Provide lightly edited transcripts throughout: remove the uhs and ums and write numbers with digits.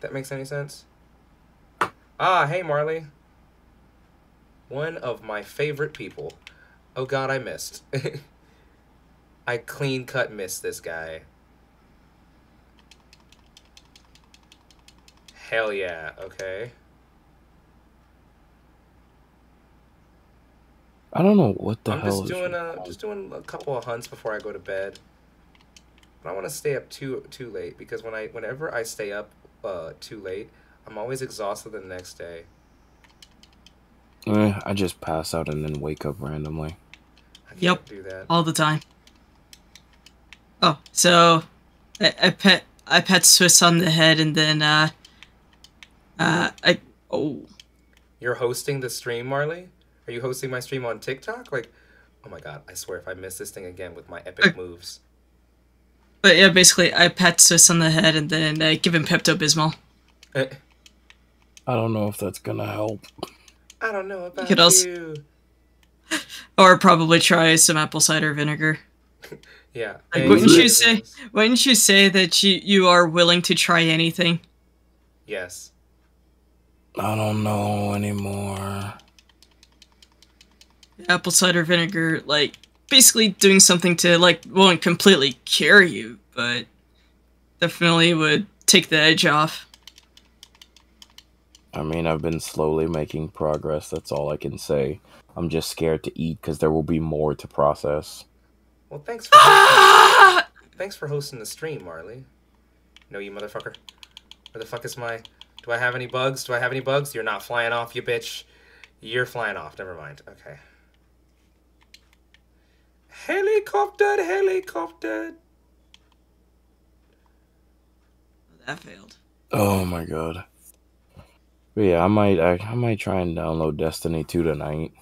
That makes any sense? Ah, hey Marley. One of my favorite people. Oh god, I missed. I clean cut missed this guy. Hell yeah, okay. I don't know what the I'm hell just is doing wrong. a couple of hunts before I go to bed. I don't want to stay up too late because whenever I stay up too late, I'm always exhausted the next day. I just pass out and then wake up randomly. I Yep, can't do that. all the time. Oh, so I pet Swiss on the head, and then I oh You're hosting the stream, Marley? Are you hosting my stream on TikTok? Like, oh my god, I swear if I miss this thing again with my uh, epic moves. but yeah, basically I pet Swiss on the head, and then give him Pepto Bismol. Eh, I don't know if that's gonna help. I don't know You could about also, you. or probably try some apple cider vinegar. Yeah. Like, Thanks, citizens. wouldn't you say that you are willing to try anything? Yes. I don't know anymore. Apple cider vinegar, like basically doing something to like won't completely cure you, but definitely would take the edge off. I mean, I've been slowly making progress. That's all I can say. I'm just scared to eat because there will be more to process. Well, thanks for hosting. Thanks for hosting the stream, Marley. No, you motherfucker. Where the fuck is my... Do I have any bugs? Do I have any bugs? You're not flying off, you bitch. You're flying off. Never mind. Okay. Helicopter, helicopter. That failed. Oh my god. But yeah, I might try and download Destiny 2 tonight.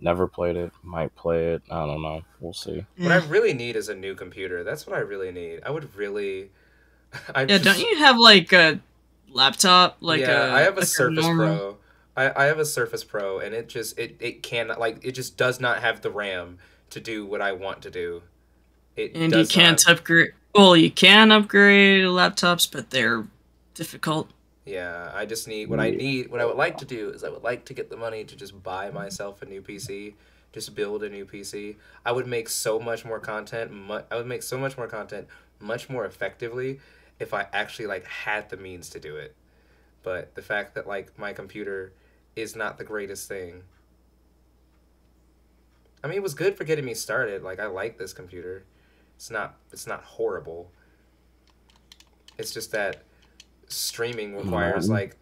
Never played it. Might play it. I don't know. We'll see. What I Yeah. really need is a new computer. That's what I really need. I would really... I Yeah, don't just... you have like a laptop, Yeah, I have a like a Surface normal? Pro. I have a Surface Pro, and it cannot, like, it just does not have the RAM to do what I want to do. It And you does not. can't upgrade. Well, you can upgrade laptops, but they're difficult. Yeah, I just need Yeah. what I would like to do is I would like to get the money to just buy myself a new PC, just build a new PC. I would make so much more content. I would make so much more content much more effectively if I actually like had the means to do it. But the fact that like my computer is not the greatest thing. I mean, it was good for getting me started. Like I like this computer. It's not horrible. It's just that streaming requires No. like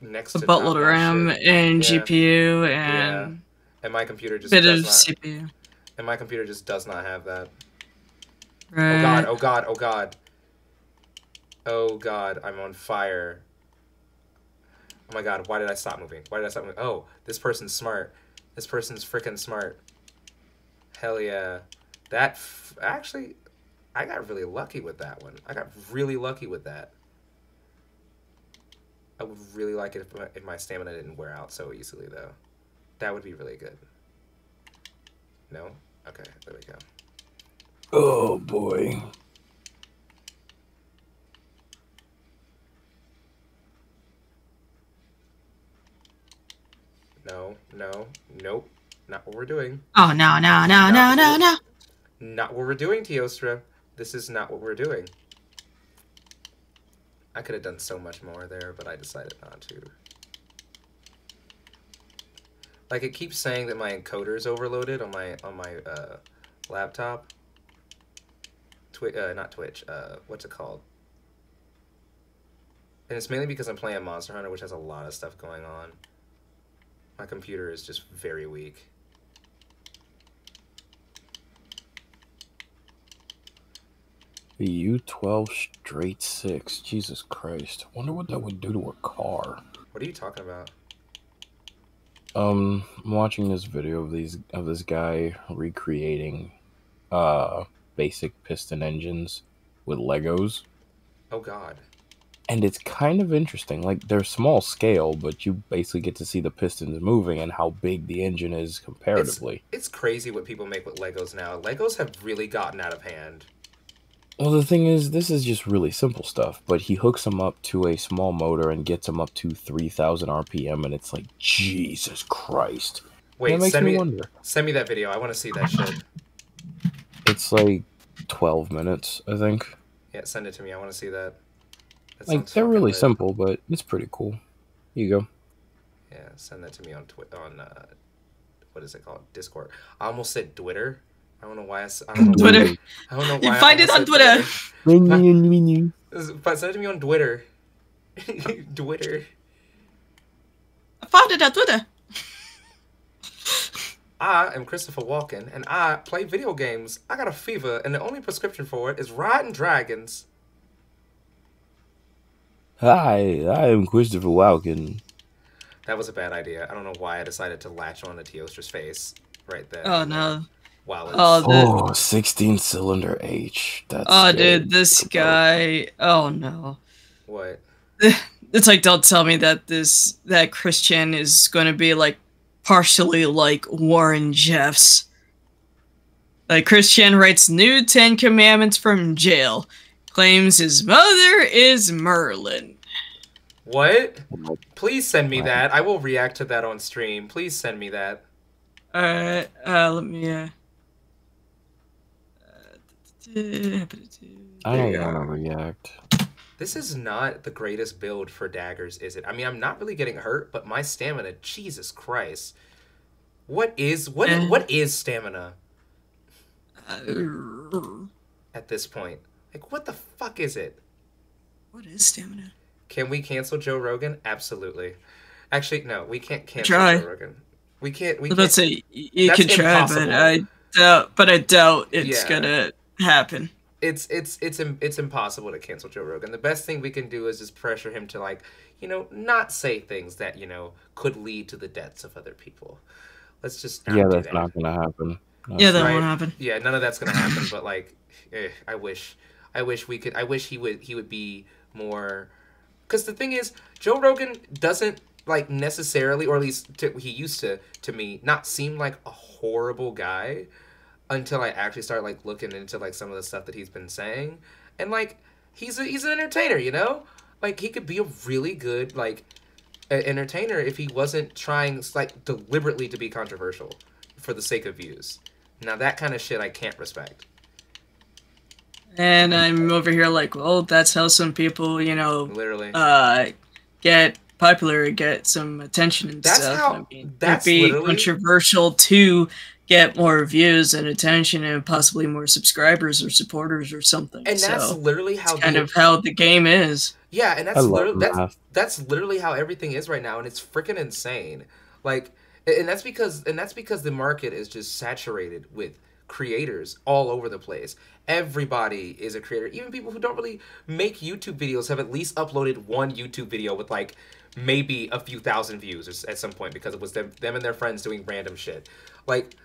next A to top buttload of notch RAM shit. and Yeah, GPU yeah. and And my computer a just bit does of not. CPU. And my computer just does not have that. Oh god! Right. Oh god! Oh god! Oh god! I'm on fire. Oh my god! Why did I stop moving? Why did I stop moving? Oh, this person's smart. This person's freaking smart. Hell yeah! Actually, I got really lucky with that one. I got really lucky with that. I would really like it if my stamina didn't wear out so easily, though. That would be really good. No? Okay, there we go. Oh boy. No, no, nope. Not what we're doing. Oh no no no Not no what no we're, no! not what we're doing, Teostra. This is not what we're doing. I could have done so much more there, but I decided not to. Like it keeps saying that my encoder is overloaded on my laptop. Not Twitch. What's it called? And it's mainly because I'm playing Monster Hunter, which has a lot of stuff going on. My computer is just very weak. U12 straight 6. Jesus Christ. Wonder what that would do to a car. What are you talking about? I'm watching this video of this guy recreating basic piston engines with Legos. Oh god. And it's kind of interesting. Like they're small scale, but you basically get to see the pistons moving and how big the engine is comparatively. It's crazy what people make with Legos now. Legos have really gotten out of hand. Well, the thing is, this is just really simple stuff, but he hooks them up to a small motor and gets them up to 3,000 RPM, and it's like, Jesus Christ. And that Wait, makes me wonder. send me that video. I want to see that shit. It's like 12 minutes, I think. Yeah, send it to me. I want to see that. That Like, sounds they're fucking really lit. simple, but it's pretty cool. Here you go. Yeah, send that to me on what is it called? Discord. I almost said Twitter. I don't know why I don't know why, Twitter. I don't know You why I find it almost on said Twitter. But send it to me on Twitter. Twitter. I found it on Twitter. I am Christopher Walken, and I play video games. I got a fever, and the only prescription for it is riding dragons. Hi, I am Christopher Walken. That was a bad idea. I don't know why I decided to latch on to Teostra's face right then. Oh no. While it's... Oh, Oh, 16-cylinder H. That's Oh, scary. dude, this guy. Oh no. What? It's like, don't tell me that that Christian is going to be like partially like Warren Jeffs. Like, Christian writes new 10 Commandments from jail, claims his mother is Merlin. What? Please send me that. I will react to that on stream. Please send me that. Alright, let me, I don't Yeah. want to react. This is not the greatest build for daggers, is it? I mean, I'm not really getting hurt, but my stamina, Jesus Christ. What is stamina at this point? Like, what the fuck is it? What is stamina? Can we cancel Joe Rogan? Absolutely. Actually, no, we can't cancel Try. Joe Rogan. We can't. Let's say you That's could try, impossible. but I doubt it's Yeah. gonna happen. It's impossible to cancel Joe Rogan. The best thing we can do is just pressure him to, like, not say things that, could lead to the deaths of other people. Let's just not Yeah, do that's that. not gonna happen. Yeah, that Right? won't happen. Yeah, none of that's gonna happen. But like, I wish we could. I wish he would be more. Because the thing is, Joe Rogan doesn't like necessarily, or at least he used to me, not seem like a horrible guy until I actually started like looking into like some of the stuff that he's been saying, and like he's an entertainer, like he could be a really good like entertainer if he wasn't trying like deliberately to be controversial for the sake of views. Now that kind of shit I can't respect. And I'm over here like, well, that's how some people, Literally. Get popular, get some attention and That's stuff. how- I mean, that's it'd be literally- controversial to get more views and attention and possibly more subscribers or supporters or something. And that's so literally how kind of how the game is. Yeah, and I that's love literally math. that's literally how everything is right now, and it's freaking insane. Like, and that's because the market is just saturated with creators all over the place. Everybody is a creator. Even people who don't really make YouTube videos have at least uploaded one YouTube video with like maybe a few thousand views at some point because it was them and their friends doing random shit. Like,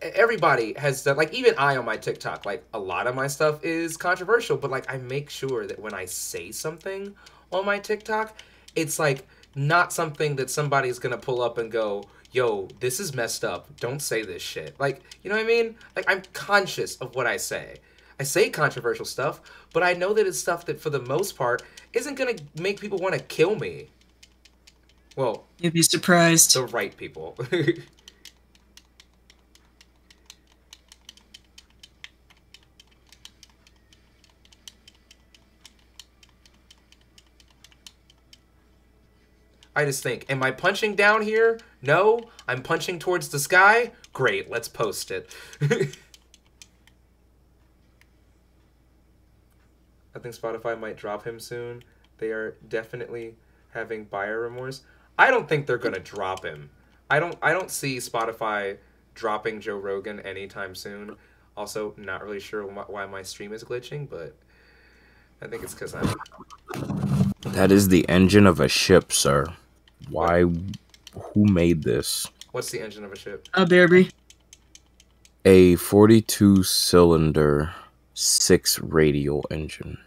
everybody has done, like, even I on my TikTok, like, a lot of my stuff is controversial, but like I make sure that when I say something on my TikTok, it's like not something that somebody's gonna pull up and go, yo, this is messed up, don't say this shit. Like, you know what I mean? Like, I'm conscious of what I say. I say controversial stuff, but I know that it's stuff that for the most part isn't gonna make people want to kill me. Well, You'd be surprised. the right people. I just think, am I punching down here? No. I'm punching towards the sky? Great, let's post it. I think Spotify might drop him soon. They are definitely having buyer remorse. I don't think they're gonna drop him. I don't see Spotify dropping Joe Rogan anytime soon. Also, not really sure why my stream is glitching, but I think it's because I'm... That is the engine of a ship, sir. Why? Who made this? What's the engine of a ship? Baby. A 42-cylinder 6 radial engine.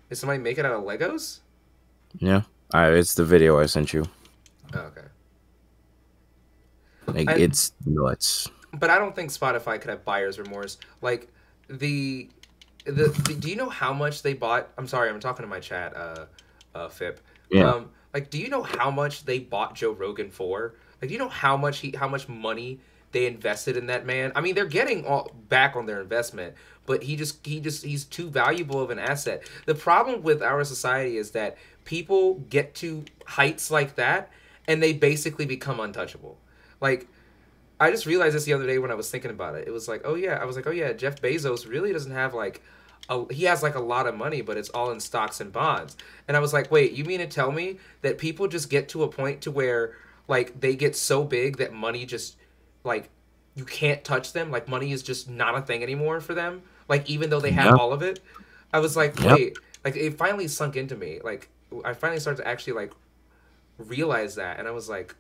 Did somebody make it out of Legos? Yeah, it's the video I sent you. Oh, okay. Like, it's nuts. But I don't think Spotify could have buyer's remorse. Like, the do you know how much they bought? I'm sorry, I'm talking to my chat, Fip. Yeah. Like, do you know how much they bought Joe Rogan for? Like, do you know how much money they invested in that man? I mean, they're getting all back on their investment, but he's too valuable of an asset. The problem with our society is that people get to heights like that and they basically become untouchable. Like, I just realized this the other day when I was thinking about it. It was like, oh yeah, I was like, oh yeah, Jeff Bezos really doesn't have like, he has like a lot of money, but it's all in stocks and bonds. And I was like, wait, you mean to tell me that people just get to a point to where like they get so big that money just like you can't touch them, like money is just not a thing anymore for them, like even though they have Yep. all of it. I was like, Yep. wait, like it finally sunk into me. Like I finally started to actually like realize that, and I was like,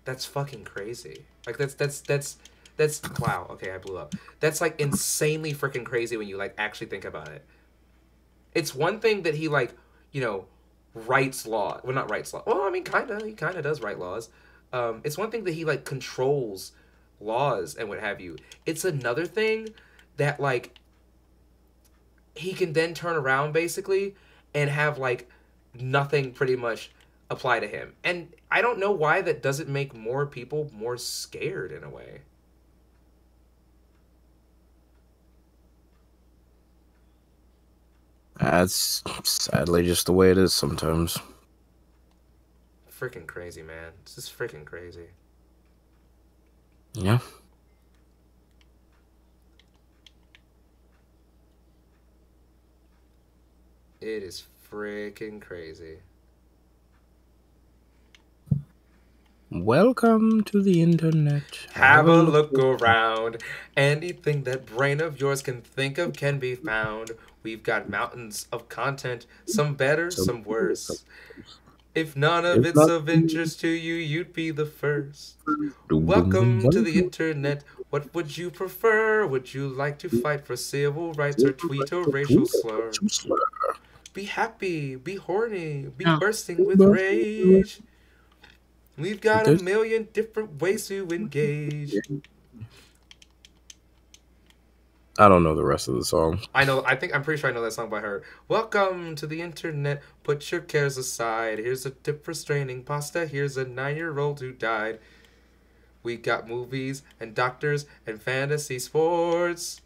that's fucking crazy. Like that's wow. Okay, I blew up. That's like insanely freaking crazy when you like actually think about it. It's one thing that he like, you know, writes law. Well, not writes law. Well, I mean, kind of. He kind of does write laws. It's one thing that he like controls laws and what have you. It's another thing that like he can then turn around basically and have like nothing pretty much apply to him. And I don't know why that doesn't make more people more scared in a way. That's sadly just the way it is sometimes. Freaking crazy, man. It's just freaking crazy. Yeah. It is freaking crazy. Welcome to the internet. Have a look around. Anything that brain of yours can think of can be found. We've got mountains of content, some better, some worse. If none of it's of interest to you, you'd be the first. Welcome to the internet. What would you prefer? Would you like to fight for civil rights or tweet a racial slur? Be happy, be horny, be No. bursting with rage. We've got a There's- million different ways to engage. I don't know the rest of the song. I'm pretty sure I know that song by her. Welcome to the internet, put your cares aside. Here's a tip for straining pasta, here's a 9-year-old who died. We got movies and doctors and fantasy sports.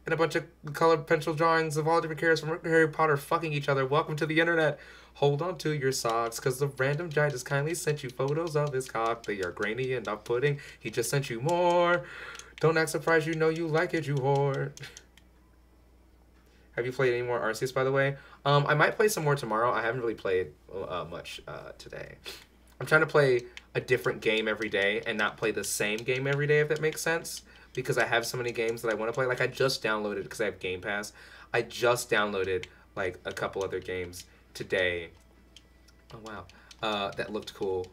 And a bunch of colored pencil drawings of all different characters from Harry Potter fucking each other. Welcome to the internet. Hold on to your socks, cause the random guy just kindly sent you photos of his cock. They are grainy and not pudding. He just sent you more. Don't act surprised, you know you like it, you whore. Have you played any more Arceus, by the way? I might play some more tomorrow. I haven't really played much today. I'm trying to play a different game every day and not play the same game every day, if that makes sense. Because I have so many games that I want to play. Like, I just downloaded, because I have Game Pass, I just downloaded, like, a couple other games today. Oh, wow. That looked cool.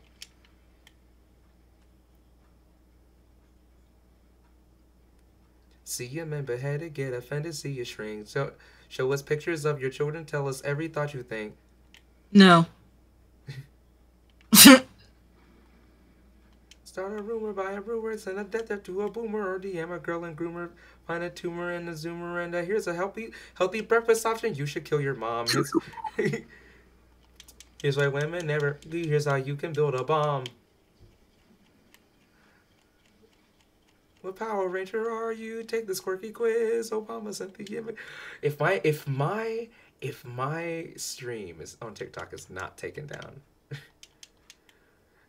See your men beheaded, get offended, see you shrink. So, show us pictures of your children, tell us every thought you think. No. Start a rumor, buy a rumor, send a death to a boomer, or DM a girl and groomer, find a tumor in a zoomer, and here's a healthy breakfast option. You should kill your mom. Here's why women never. Here's how you can build a bomb. What Power Ranger are you? Take this quirky quiz. Obama sent the image. If my stream is on TikTok is not taken down.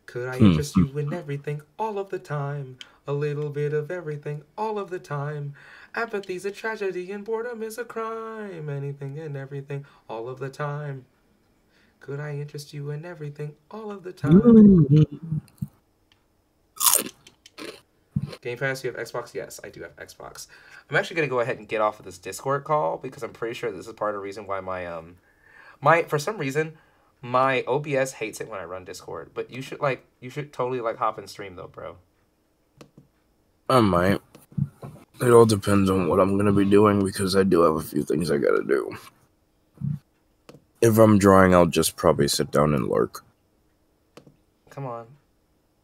Could I interest you in everything all of the time? A little bit of everything all of the time. Apathy's a tragedy and boredom is a crime. Anything and everything all of the time. Could I interest you in everything all of the time? Game Pass, you have Xbox? Yes, I do have Xbox. I'm actually going to go ahead and get off of this Discord call because I'm pretty sure this is part of the reason why my for some reason my OBS hates it when I run Discord, but you should totally like hop and stream though, bro. I might. It all depends on what I'm going to be doing because I do have a few things I got to do. If I'm drawing, I'll just probably sit down and lurk. Come on.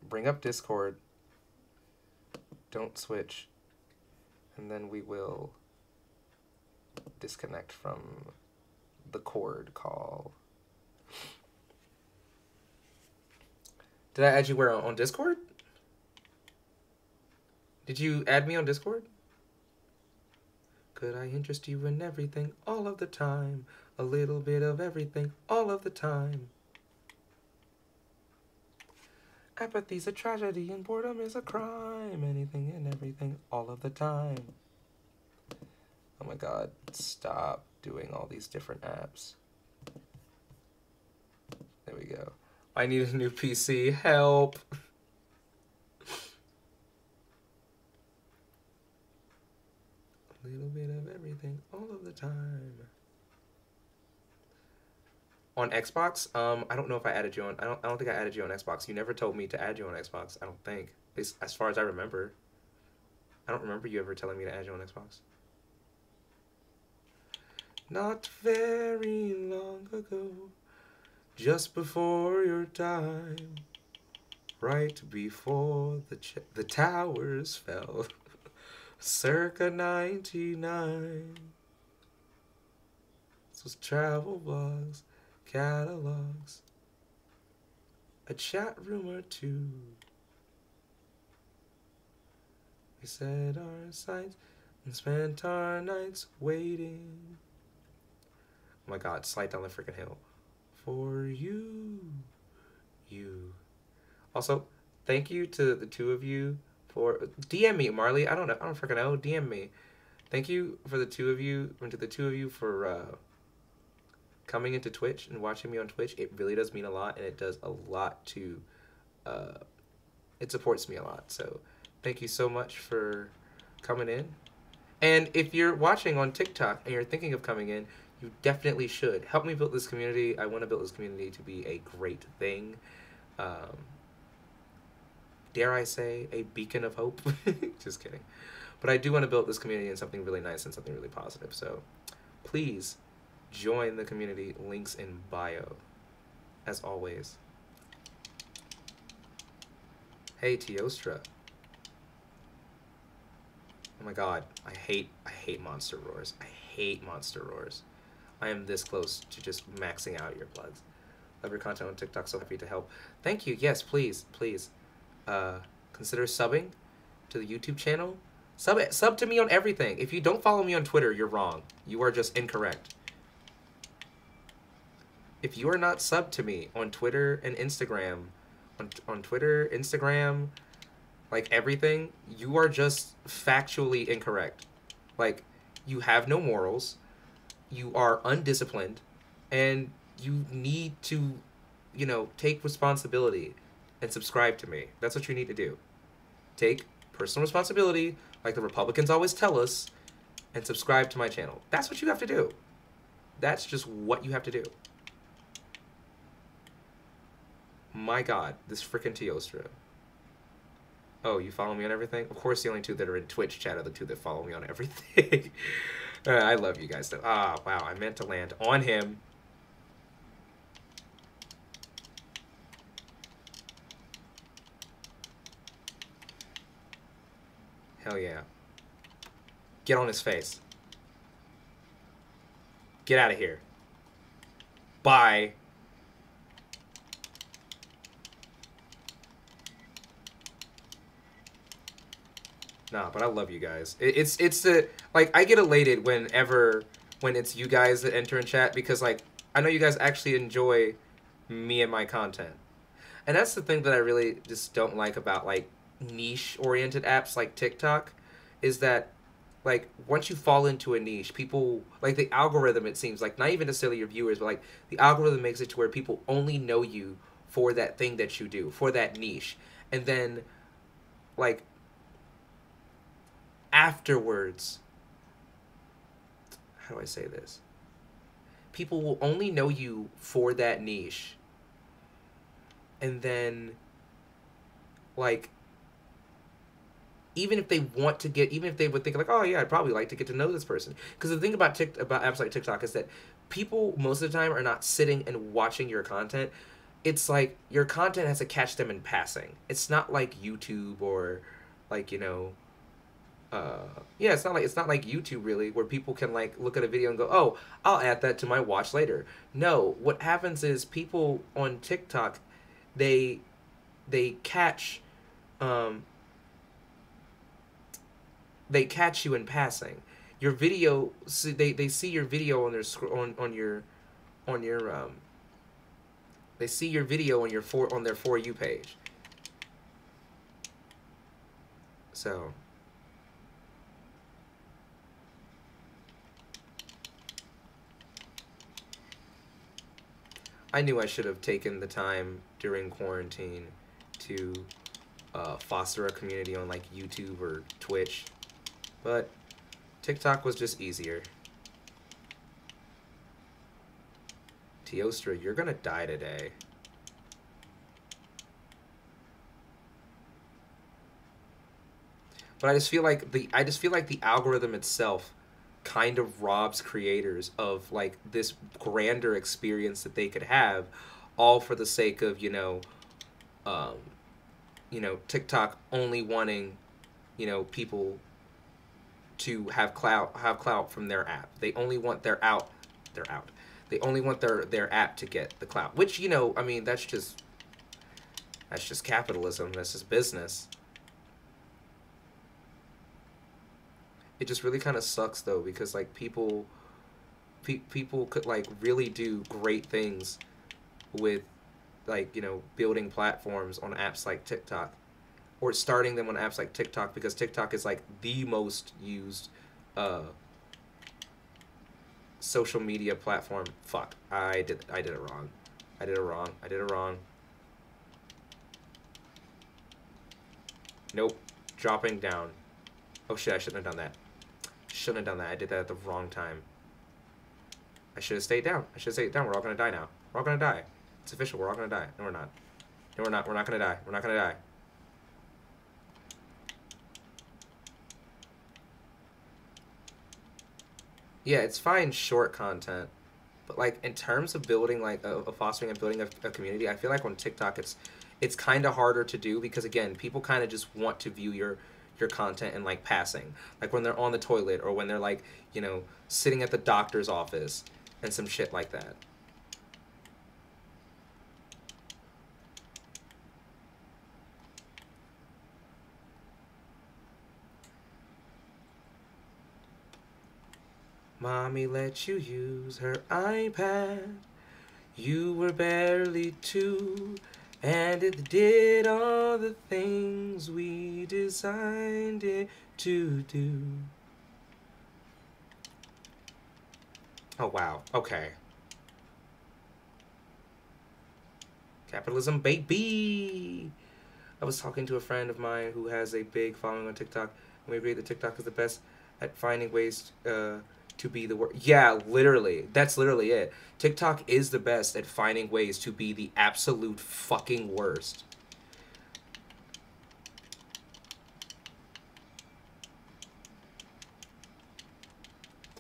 Bring up Discord. Don't switch. And then we will disconnect from the cord call. Did I add you where on Discord? Did you add me on Discord? Could I interest you in everything all of the time? A little bit of everything all of the time. Apathy's a tragedy and boredom is a crime. Anything and everything all of the time. Oh my god, stop doing all these different apps. There we go. I need a new PC. Help. A little bit of everything all of the time. On Xbox, I don't know if I added you on. I don't think I added you on Xbox. You never told me to add you on Xbox. I don't think. At least as far as I remember. I don't remember you ever telling me to add you on Xbox. Not very long ago, just before your time, right before the towers fell, circa 99. This was travel blogs, catalogs, a chat room or two. We set our sights and spent our nights waiting. Oh my god, slide down the freaking hill. For you. Also, thank you to the two of you for DM me, Marley. I don't freaking know. DM me. Thank you for the two of you, and to the two of you for coming into Twitch and watching me on Twitch. It really does mean a lot, and it does a lot to it supports me a lot. So thank you so much for coming in. And if you're watching on TikTok and you're thinking of coming in, you definitely should. Help me build this community. I want to build this community to be a great thing. Dare I say, a beacon of hope? Just kidding. But I do want to build this community in something really nice and something really positive. So please join the community. Links in bio. As always. Hey, Teostra. Oh my god. I hate monster roars. I hate monster roars. I am this close to just maxing out earplugs. Love your content on TikTok, so happy to help. Thank you. Yes, please. Consider subbing to the YouTube channel. Sub to me on everything. If you don't follow me on Twitter, you're wrong. You are just incorrect. If you are not subbed to me on Twitter and Instagram, on Twitter, Instagram, like everything, you are just factually incorrect. Like, you have no morals. You are undisciplined, and you need to, take responsibility and subscribe to me. That's what you need to do. Take personal responsibility, like the Republicans always tell us, and subscribe to my channel. That's what you have to do. That's just what you have to do. My god, this frickin' Teostra. Oh, you follow me on everything? Of course, the only two that are in Twitch chat are the two that follow me on everything. I love you guys, though. Ah, wow, I meant to land on him. Hell yeah. Get on his face. Get out of here. Bye. Nah, but I love you guys. It's the, like, I get elated when it's you guys that enter in chat, because, like, I know you guys actually enjoy me and my content. And that's the thing that I really just don't like about, like, niche-oriented apps like TikTok, is that, like, once you fall into a niche, people, like, the algorithm, it seems like, not even necessarily your viewers, but, like, the algorithm makes it to where people only know you for that thing that you do, for that niche. And then, like, afterwards, how do I say this? People will only know you for that niche. And then, like, even if they would think, like, oh yeah, I'd probably like to get to know this person. Because the thing about apps like TikTok is that people most of the time are not sitting and watching your content. It's like your content has to catch them in passing. It's not like YouTube or, like, yeah, it's not like YouTube really, where people can like look at a video and go, oh, I'll add that to my watch later. No, what happens is people on TikTok, they they catch um, they catch you in passing. Your video, they see your video on their on your they see your video on on their For You page. So I knew I should have taken the time during quarantine to foster a community on like YouTube or Twitch, but TikTok was just easier. Teostra, you're gonna die today. But I just feel like the algorithm itself kind of robs creators of like this grander experience that they could have, all for the sake of um, TikTok only wanting people to have clout from their app. They only want their out. They only want their app to get the clout, which I mean that's just capitalism. That's just business. It just really kind of sucks though, because like people could like really do great things with like building platforms on apps like TikTok, or starting them on apps like TikTok, because TikTok is like the most used social media platform. Fuck, I did it wrong. I did it wrong. I did it wrong. Nope. Dropping down. Oh shit, I shouldn't have done that. Shouldn't have done that. I did that at the wrong time. I should have stayed down. I should have stayed down. We're all gonna die now. We're all gonna die. It's official. We're all gonna die. No, we're not. No, we're not. We're not gonna die. We're not gonna die. Yeah, it's fine short content, but like in terms of building like a fostering and building a community, I feel like on TikTok it's kind of harder to do, because again, people kind of just want to view your content in like passing, like when they're on the toilet, or when they're like sitting at the doctor's office and some shit like that. Mommy let you use her iPad. You were barely 2, and it did all the things we designed it to do. Oh, wow. Okay. Capitalism, baby! I was talking to a friend of mine who has a big following on TikTok, and we agreed that TikTok is the best at finding ways to be the worst. Yeah, literally. That's literally it. TikTok is the best at finding ways to be the absolute fucking worst.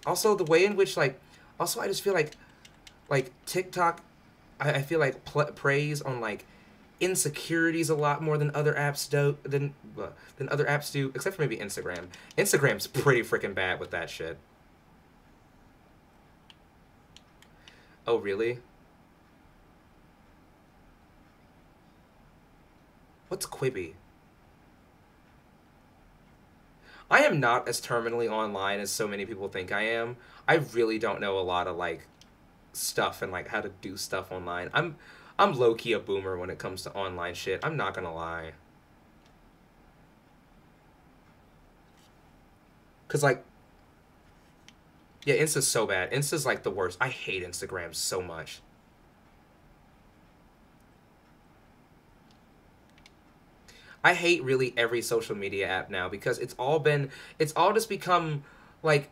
Also, the way in which, like, also I just feel like TikTok, I feel like preys on like insecurities a lot more than other apps do, than other apps do, except for maybe Instagram. Instagram's pretty freaking bad with that shit. Oh, really? What's Quibi? I am not as terminally online as so many people think I am. I really don't know a lot of like stuff and like how to do stuff online. I'm low-key a boomer when it comes to online shit. I'm not gonna lie. Cause like, yeah, Insta's so bad. Insta's like the worst. I hate Instagram so much. I hate really every social media app now, because it's all just become like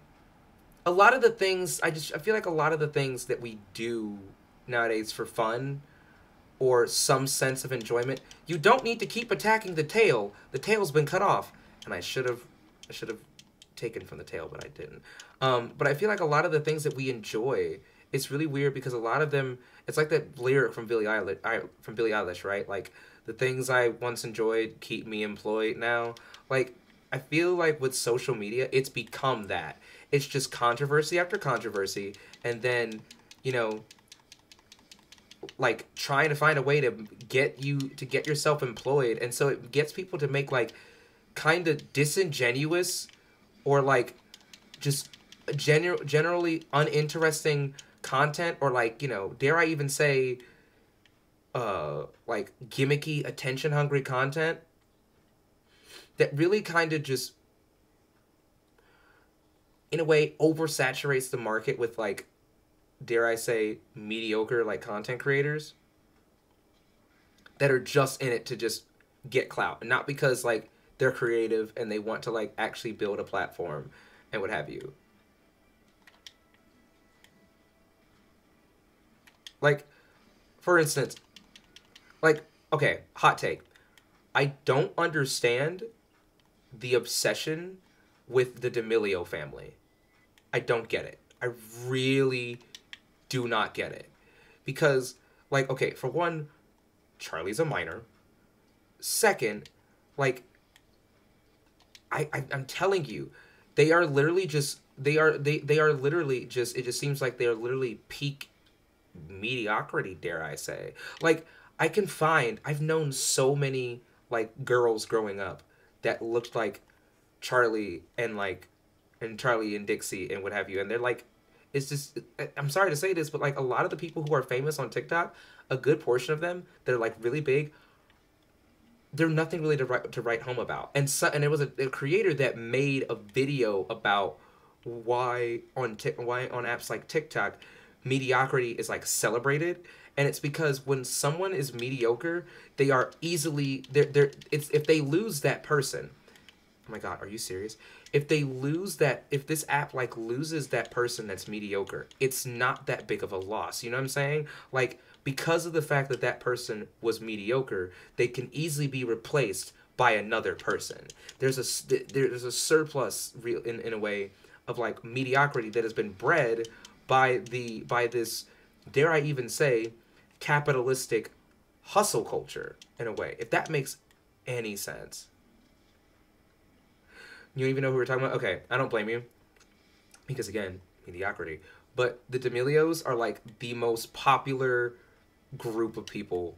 a lot of the things I feel like a lot of the things that we do nowadays for fun or some sense of enjoyment, you don't need to keep attacking the tail. The tail's been cut off, and I should have taken from the tail, but I didn't. But I feel like a lot of the things that we enjoy, it's really weird, because a lot of them, it's like that lyric from Billie Eilish, right? Like, the things I once enjoyed keep me employed now. Like, I feel like with social media, it's become that. It's just controversy after controversy, and then, you know, like trying to find a way to get yourself employed, and so it gets people to make like kind of disingenuous or like just generally uninteresting content, or like, you know, dare I even say like gimmicky, attention hungry content that really kind of just in a way oversaturates the market with like, dare I say, mediocre like content creators that are just in it to just get clout, and not because like they're creative and they want to like actually build a platform and what have you. Like, for instance, like, okay, hot take. I don't understand the obsession with the D'Amelio family. I don't get it. I really do not get it. Because, like, okay, for one, Charlie's a minor. Second, like, I'm telling you, they are literally just, they are literally just, it just seems like they are literally peak mediocrity, dare I say. Like, I've known so many, like, girls growing up that looked like Charlie and, like, and Charlie and Dixie and what have you. And they're like, it's just, I'm sorry to say this, but, like, a lot of the people who are famous on TikTok, a good portion of them, they're, like, really big, they're nothing really to write home about. And so, and there was a creator that made a video about why on apps like TikTok mediocrity is like celebrated, and it's because when someone is mediocre, they are easily they're it's if they lose that person. Oh my god, are you serious? If they lose that, if this app like loses that person that's mediocre, it's not that big of a loss. You know what I'm saying? Like, because of the fact that that person was mediocre, they can easily be replaced by another person. There's a surplus real in a way of like mediocrity that has been bred by this, dare I even say, capitalistic hustle culture in a way. If that makes any sense. You don't even know who we're talking about? Okay, I don't blame you. Because again, mediocrity. But the D'Amelios are like the most popular group of people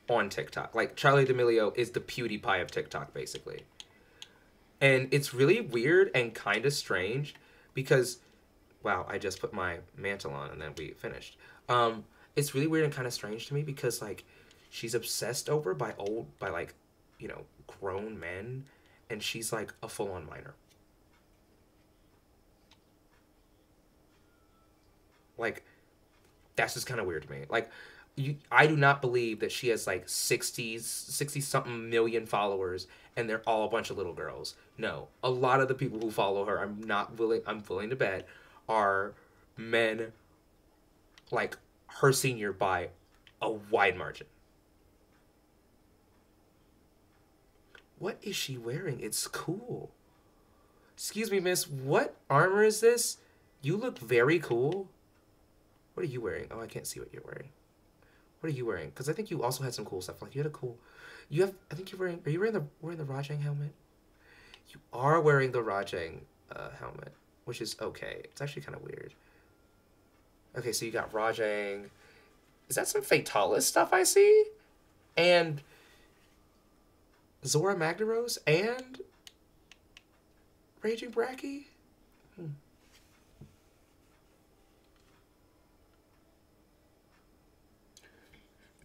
on TikTok. Like, Charlie D'Amelio is the PewDiePie of TikTok, basically. And it's really weird and kind of strange because, wow, I just put my mantle on and then we finished. It's really weird and kind of strange to me because, like, she's obsessed over by like, you know, grown men, and she's like a full-on minor. Like, that's just kind of weird to me. Like, I do not believe that she has like 60 something million followers and they're all a bunch of little girls. No, a lot of the people who follow her, I'm willing to bet, are men like her senior by a wide margin. What is she wearing? It's cool. Excuse me, miss, what armor is this? You look very cool. What are you wearing? Oh, I can't see what you're wearing. What are you wearing? Because I think you also had some cool stuff. Like, you had a cool... I think you're wearing... Are you wearing the Rajang helmet? You are wearing the Rajang helmet, which is okay. It's actually kind of weird. Okay, so you got Rajang. Is that some Fatalis stuff I see? And Zora Magdaros and Raging Bracky?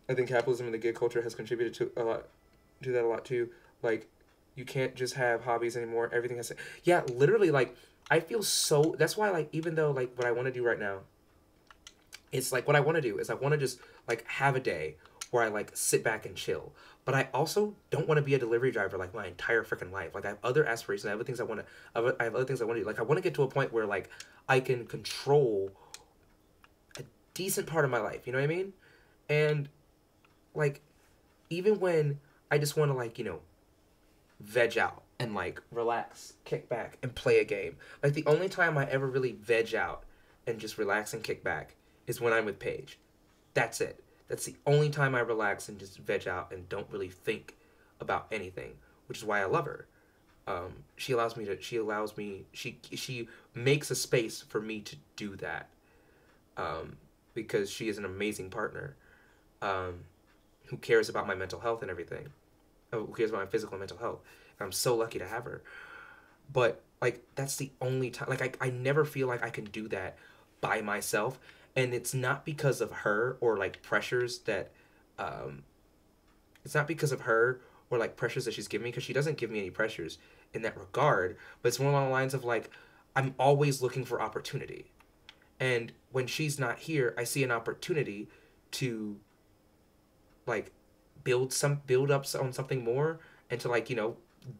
I think capitalism and the gig culture has contributed to that a lot too. Like, you can't just have hobbies anymore. Everything has to... Yeah, literally, like, I feel so... That's why, like, even though, like, what I want to do right now, it's like, what I want to do is I want to just, like, have a day where I, like, sit back and chill. But I also don't want to be a delivery driver, like, my entire freaking life. Like, I have other aspirations. I have other things I want to do. Like, I want to get to a point where, like, I can control a decent part of my life. You know what I mean? And... like, even when I just want to, like, you know, veg out and, like, relax, kick back, and play a game. Like, the only time I ever really veg out and just relax and kick back is when I'm with Paige. That's it. That's the only time I relax and just veg out and don't really think about anything, which is why I love her. She allows me to. She allows me. She makes a space for me to do that. Because she is an amazing partner. Who cares about my mental health and everything. Who cares about my physical and mental health. And I'm so lucky to have her. But like that's the only time. Like I never feel like I can do that by myself. And it's not because of her or like pressures that it's not because of her or like pressures that she's giving me, because she doesn't give me any pressures in that regard, but it's more along the lines of like I'm always looking for opportunity. And when she's not here, I see an opportunity to like build up on something more, and to like,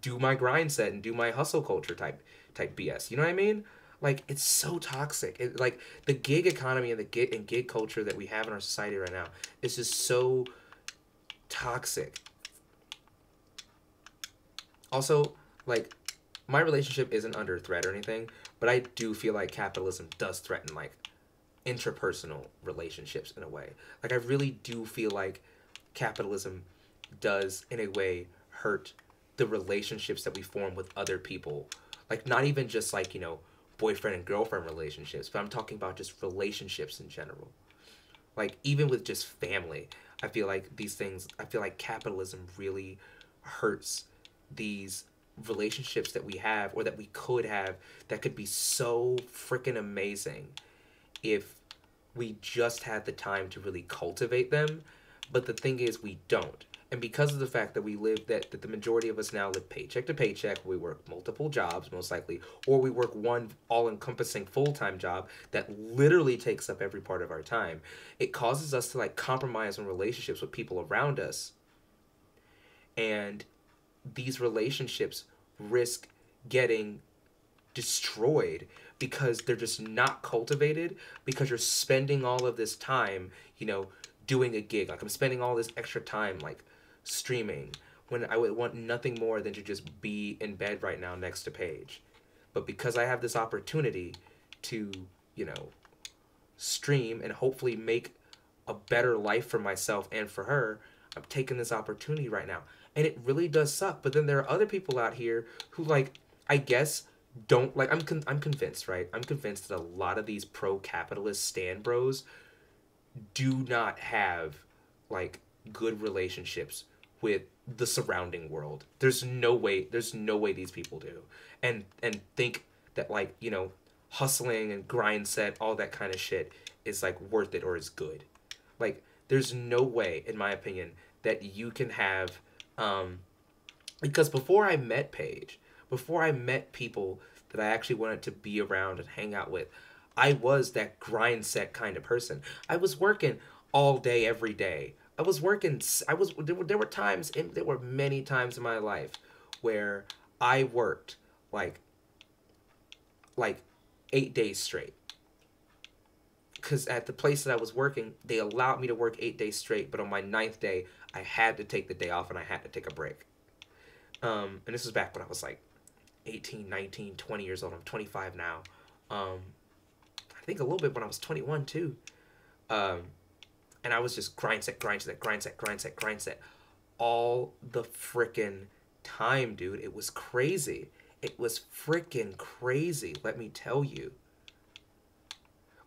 do my grind set and do my hustle culture type BS. You know what I mean? Like it's so toxic. Like the gig economy and the gig culture that we have in our society right now is just so toxic. Also, like my relationship isn't under threat or anything, but I do feel like capitalism does threaten like interpersonal relationships in a way. Like I really do feel like capitalism does in a way hurt the relationships that we form with other people. Like not even just like, boyfriend and girlfriend relationships, but I'm talking about just relationships in general. Like even with just family, I feel like capitalism really hurts these relationships that we have or that we could have, that could be so freaking amazing if we just had the time to really cultivate them. But the thing is, we don't. And because of the fact that that the majority of us now live paycheck to paycheck, we work multiple jobs most likely, or we work one all-encompassing full-time job that literally takes up every part of our time, it causes us to like compromise on relationships with people around us. And these relationships risk getting destroyed because they're just not cultivated, because you're spending all of this time, doing a gig. Like I'm spending all this extra time like streaming when I would want nothing more than to just be in bed right now next to Paige. But because I have this opportunity to, stream and hopefully make a better life for myself and for her, I'm taking this opportunity right now. And it really does suck. But then there are other people out here who like, I guess, don't like, I'm convinced, right? I'm convinced that a lot of these pro-capitalist stan bros do not have like good relationships with the surrounding world. There's no way these people do. And think that like, hustling and grind set, all that kind of shit is like worth it or is good. Like there's no way, in my opinion, that you can have because before I met Paige, before I met people that I actually wanted to be around and hang out with, I was that grind set kind of person. I was working all day, every day. There were many times in my life where I worked like 8 days straight. Because at the place that I was working, they allowed me to work 8 days straight, but on my 9th day, I had to take the day off and I had to take a break. And this was back when I was like 18, 19, 20 years old. I'm 25 now. I think a little bit when I was 21 too. And I was just grind set all the frickin' time, dude. It was crazy. It was frickin' crazy, let me tell you.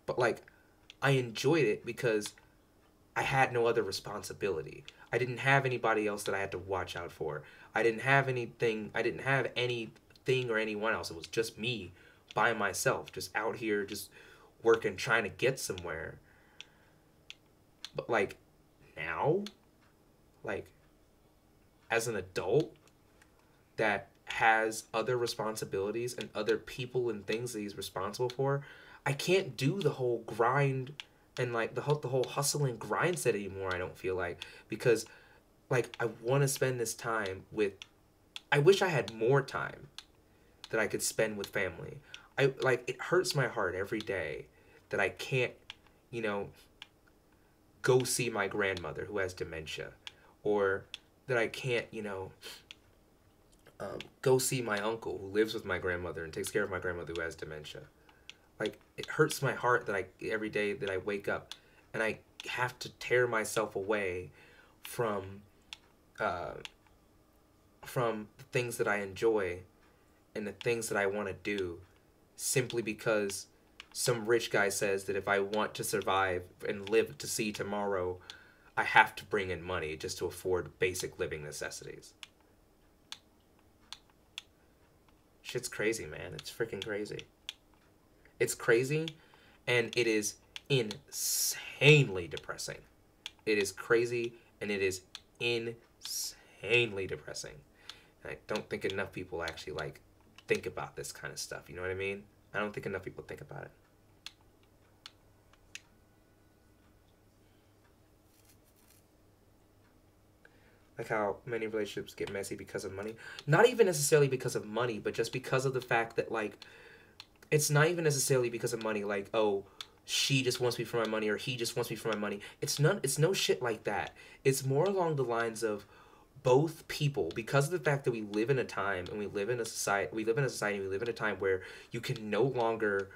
But like, I enjoyed it because I had no other responsibility. I didn't have anybody else that I had to watch out for. I didn't have anything or anyone else. It was just me by myself, just out here, just working, trying to get somewhere. But like now, like as an adult that has other responsibilities and other people and things that he's responsible for, I can't do the whole grind and like the whole hustle and grind set anymore. I don't feel like, because like I want to spend this time with. I wish I had more time that I could spend with family. It hurts my heart every day that I can't, go see my grandmother who has dementia, or that I can't, go see my uncle who lives with my grandmother and takes care of my grandmother who has dementia. Like, it hurts my heart that every day that I wake up and I have to tear myself away from the things that I enjoy and the things that I want to do simply because some rich guy says that if I want to survive and live to see tomorrow, I have to bring in money just to afford basic living necessities. Shit's crazy, man. It's freaking crazy. It's crazy, and it is insanely depressing. It is crazy, and it is insanely depressing. And I don't think enough people actually, like, think about this kind of stuff. You know what I mean? I don't think enough people think about it. Like how many relationships get messy because of money. Not even necessarily because of money, but just because of the fact that, like, it's not even necessarily because of money. Like, oh, she just wants me for my money, or he just wants me for my money. It's no shit like that. It's more along the lines of both people, because of the fact that we live in a time and we live in a society, we live in a time where you can no longer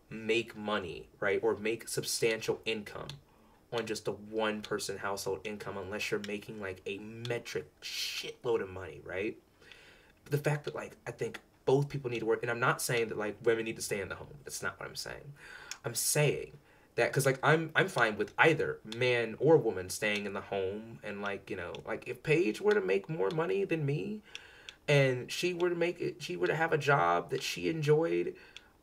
make money, right? Or make substantial income on just a one person household income unless you're making like a metric shitload of money, right? But the fact that, like, I think both people need to work, and I'm not saying that like women need to stay in the home. That's not what I'm saying. I'm saying that because, like, I'm fine with either man or woman staying in the home, and, like, you know, like, if Paige were to make more money than me and she were to have a job that she enjoyed,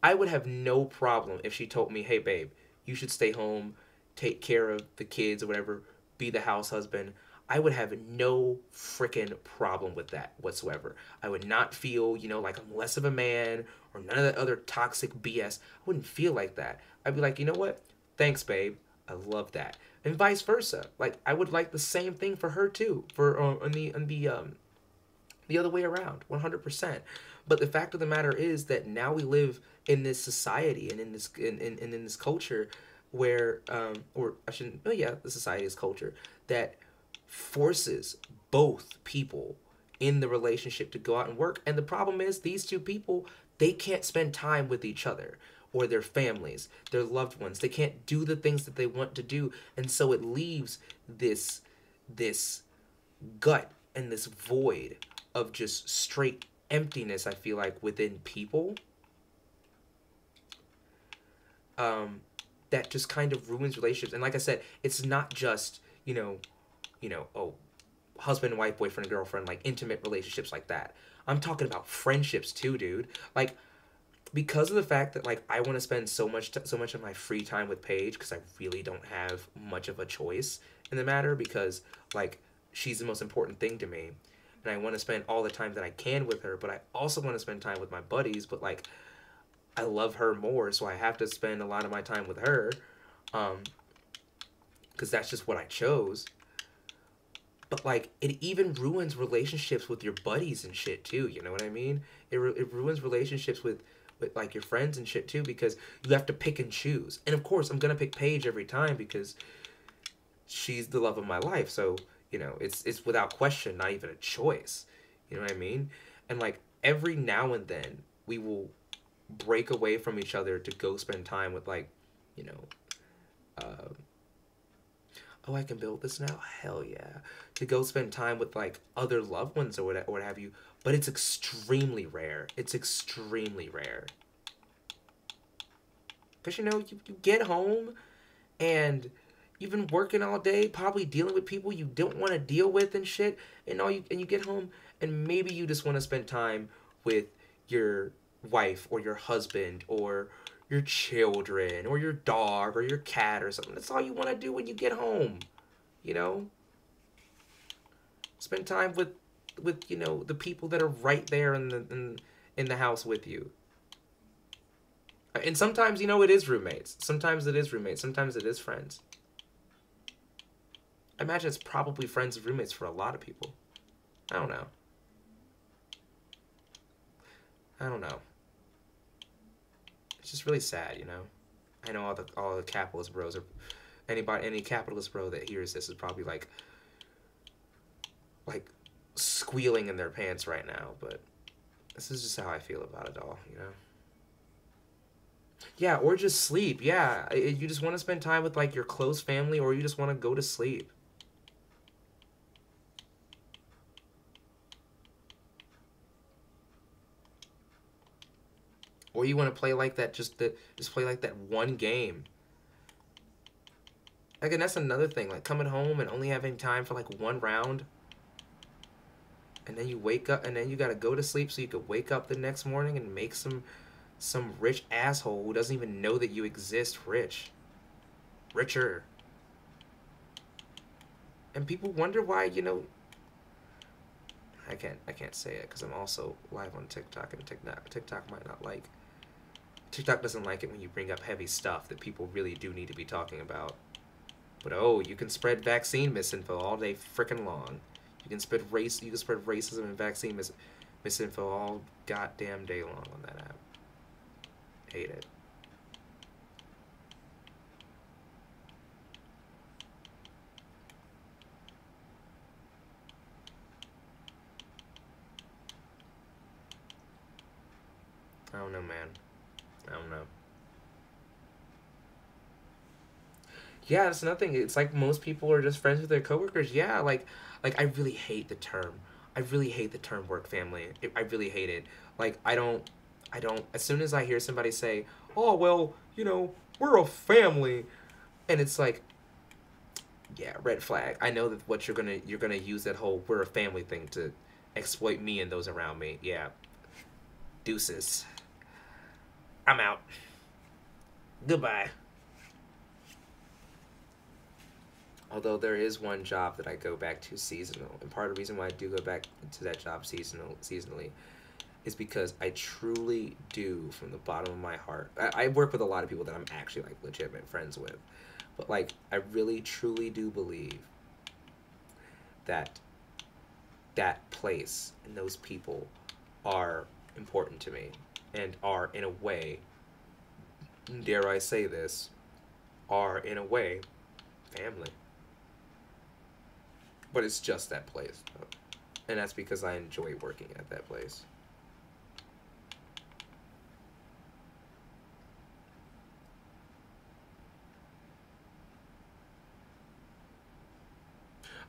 I would have no problem if she told me, hey babe, you should stay home, take care of the kids or whatever, be the house husband. I would have no freaking problem with that whatsoever. I would not feel, you know, like I'm less of a man or none of that other toxic BS. I wouldn't feel like that. I'd be like, you know what? Thanks, babe. I love that. And vice versa. Like, I would like the same thing for her too. For on the other way around, 100%. But the fact of the matter is that now we live in this society and in this culture where, or I shouldn't, oh yeah, the society is culture that forces both people in the relationship to go out and work. And the problem is these two people, they can't spend time with each other or their families, their loved ones. They can't do the things that they want to do. And so it leaves this gut and this void of just straight emptiness, I feel like, within people. That just kind of ruins relationships. And like I said, it's not just, oh, husband and wife, boyfriend and girlfriend, like intimate relationships like that. I'm talking about friendships too, dude. Like, because of the fact that, like, I want to spend so much of my free time with Paige, because I really don't have much of a choice in the matter, because, like, she's the most important thing to me, and I want to spend all the time that I can with her, but I also want to spend time with my buddies, but, like, I love her more, so I have to spend a lot of my time with her, because that's just what I chose. But, like, it even ruins relationships with your buddies and shit, too, you know what I mean? It ruins relationships with, like, your friends and shit, too, because you have to pick and choose. And, of course, I'm gonna pick Paige every time because she's the love of my life, so, you know, it's without question, not even a choice, you know what I mean? And, like, every now and then, we will break away from each other to go spend time with, like, you know, oh, I can build this now? Hell yeah. To go spend time with, like, other loved ones or what have you. But it's extremely rare. It's extremely rare. Because, you know, you get home and you've been working all day, probably dealing with people you don't want to deal with and shit. And you get home and maybe you just want to spend time with your wife or your husband or your children or your dog or your cat or something. That's all you want to do when you get home, you know? Spend time with you know, the people that are right there in the house with you. And sometimes, you know, it is roommates. Sometimes it is roommates. Sometimes it is friends. I imagine it's probably friends and roommates for a lot of people. I don't know. It's just really sad, you know. I know all the capitalist bros are any capitalist bro that hears this is probably like squealing in their pants right now, but this is just how I feel about it all, you know. Yeah, or just sleep. Yeah, you just want to spend time with, like, your close family, or you just want to go to sleep. Or you want to play like that, just play like that one game. Like, and that's another thing, like coming home and only having time for like one round. And then you wake up, and then you gotta go to sleep so you could wake up the next morning and make some rich asshole who doesn't even know that you exist rich. Richer. And people wonder why, you know, I can't say it because I'm also live on TikTok, and TikTok might not like. TikTok doesn't like it when you bring up heavy stuff that people really do need to be talking about. But oh, you can spread vaccine misinfo all day frickin' long. You can spread racism and vaccine misinfo all goddamn day long on that app. Hate it. I don't know, man. I don't know. Yeah, that's another thing. It's like most people are just friends with their coworkers. Yeah, like I really hate the term. I really hate the term work family. I really hate it. Like I don't. As soon as I hear somebody say, "Oh well, you know, we're a family," and it's like, yeah, red flag. I know that what you're gonna use that whole "we're a family" thing to exploit me and those around me. Yeah, deuces. I'm out. Goodbye. Although there is one job that I go back to seasonal, and part of the reason why I do go back to that job seasonally is because I truly do, from the bottom of my heart. I work with a lot of people that I'm actually like legitimate friends with, but like I really truly do believe that that place and those people are important to me and are in a way, dare I say this, are in a way family. But it's just that place. And that's because I enjoy working at that place.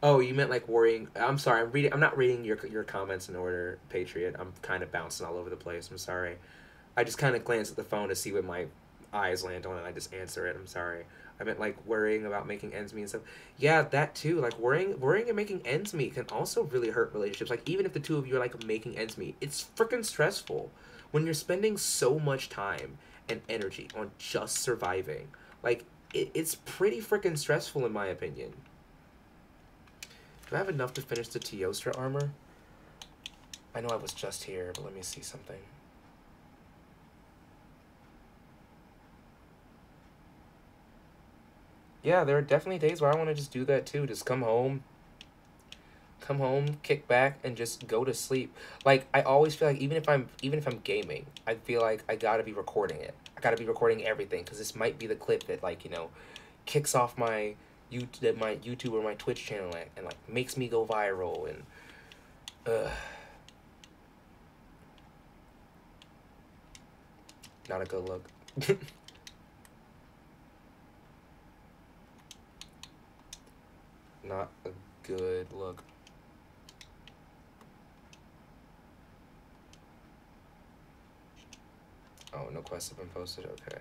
Oh, you meant like worrying. I'm sorry. I'm not reading your comments in order, Patriot. I'm kind of bouncing all over the place. I'm sorry. I just kind of glance at the phone to see what my eyes land on, and I just answer it. I'm sorry. I meant like worrying about making ends meet and stuff. Yeah, that too. Like worrying and making ends meet can also really hurt relationships. Like even if the two of you are like making ends meet, it's freaking stressful when you're spending so much time and energy on just surviving. Like it's pretty freaking stressful in my opinion. Do I have enough to finish the Teostra armor? I know I was just here, but let me see something. Yeah, there are definitely days where I want to just do that too. Just come home, kick back, and just go to sleep. Like I always feel like even if I'm gaming, I feel like I gotta be recording it. I gotta be recording everything because this might be the clip that like kicks off my YouTube or my Twitch channel and like makes me go viral and not a good look. Not a good look. Oh, no quests have been posted? Okay.